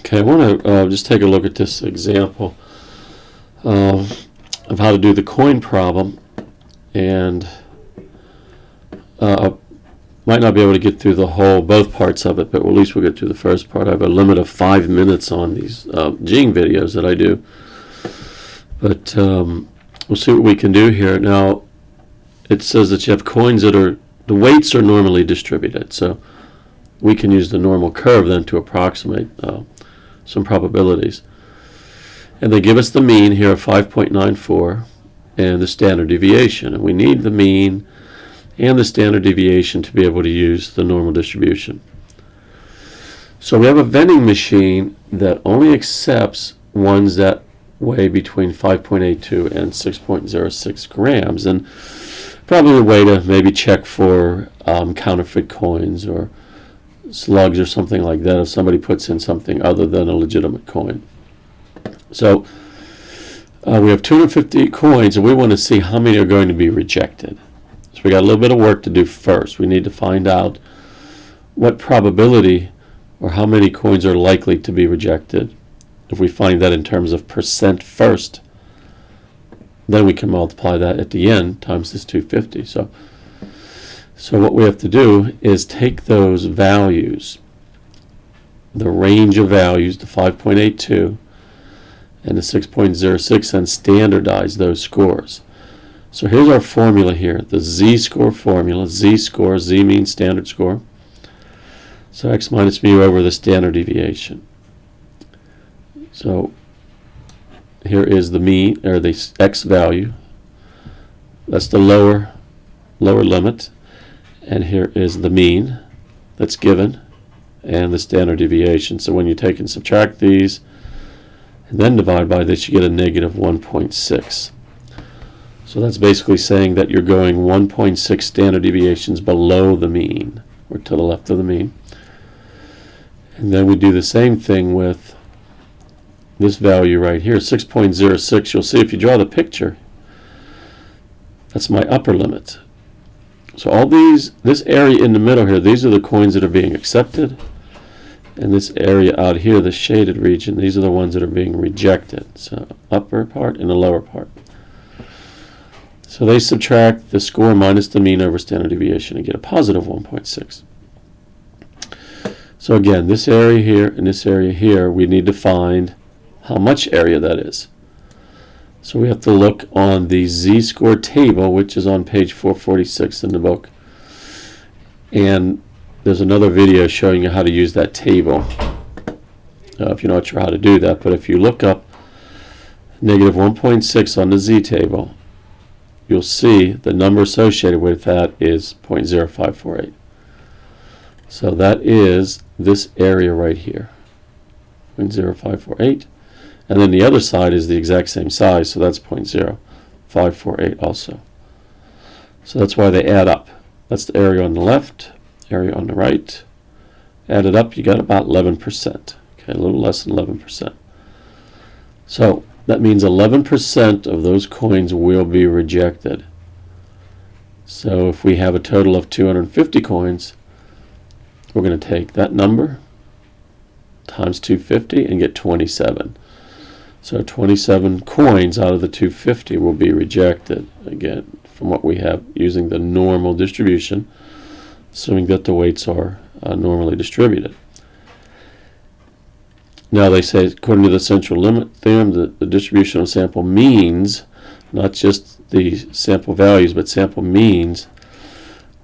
Okay, I want to just take a look at this example of how to do the coin problem, and might not be able to get through both parts of it, but at least we'll get through the first part. I have a limit of 5 minutes on these Jing videos that I do, but we'll see what we can do here. Now, it says that you have coins that the weights are normally distributed, so we can use the normal curve then to approximate some probabilities. And they give us the mean here of 5.94 and the standard deviation. And we need the mean and the standard deviation to be able to use the normal distribution. So we have a vending machine that only accepts ones that weigh between 5.82 and 6.06 grams. And probably a way to maybe check for counterfeit coins or slugs or something like that if somebody puts in something other than a legitimate coin. So we have 250 coins, and we want to see how many are going to be rejected. So we got a little bit of work to do first. We need to find out what probability or how many coins are likely to be rejected. If we find that in terms of percent first, then we can multiply that at the end times this 250. So what we have to do is take those values, the range of values, the 5.82 and the 6.06, and standardize those scores. So here's our formula here, the z-score formula. Z-score, z means standard score. So x minus mu over the standard deviation. So here is the mean, or the x value. That's the lower limit. And here is the mean that's given and the standard deviation. So when you take and subtract these and then divide by this, you get a negative 1.6. So that's basically saying that you're going 1.6 standard deviations below the mean, or to the left of the mean. And then we do the same thing with this value right here, 6.06. You'll see if you draw the picture, that's my upper limit. So all this area in the middle here, these are the coins that are being accepted. And this area out here, the shaded region, these are the ones that are being rejected. So upper part and the lower part. So they subtract the score minus the mean over standard deviation and get a positive 1.6. So again, this area here and this area here, we need to find how much area that is. So we have to look on the z-score table, which is on page 446 in the book. And there's another video showing you how to use that table if you're not sure how to do that. But if you look up negative 1.6 on the z table, you'll see the number associated with that is 0.0548. So that is this area right here, 0.0548. And then the other side is the exact same size, so that's 0.0548 also. So that's why they add up. That's the area on the left, area on the right. Add it up, you got about 11%. Okay, a little less than 11%. So that means 11% of those coins will be rejected. So if we have a total of 250 coins, we're going to take that number times 250 and get 27. So 27 coins out of the 250 will be rejected, again, from what we have using the normal distribution, assuming that the weights are normally distributed. Now they say, according to the central limit theorem, the distribution of sample means, not just the sample values, but sample means,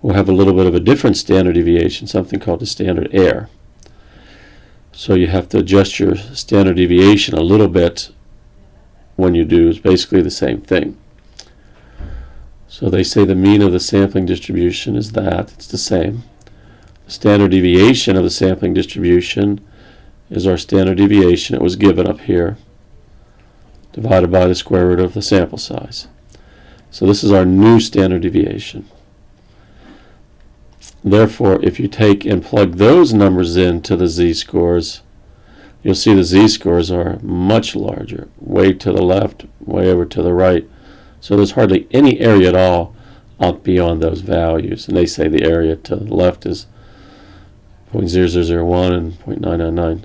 will have a little bit of a different standard deviation, something called the standard error. So you have to adjust your standard deviation a little bit when you do. It's basically the same thing. So they say the mean of the sampling distribution is that. It's the same. The standard deviation of the sampling distribution is our standard deviation. It was given up here, divided by the square root of the sample size. So this is our new standard deviation. Therefore, if you take and plug those numbers into the z-scores, you'll see the z-scores are much larger, way to the left, way over to the right. So there's hardly any area at all out beyond those values. And they say the area to the left is 0.0001 and 0.999.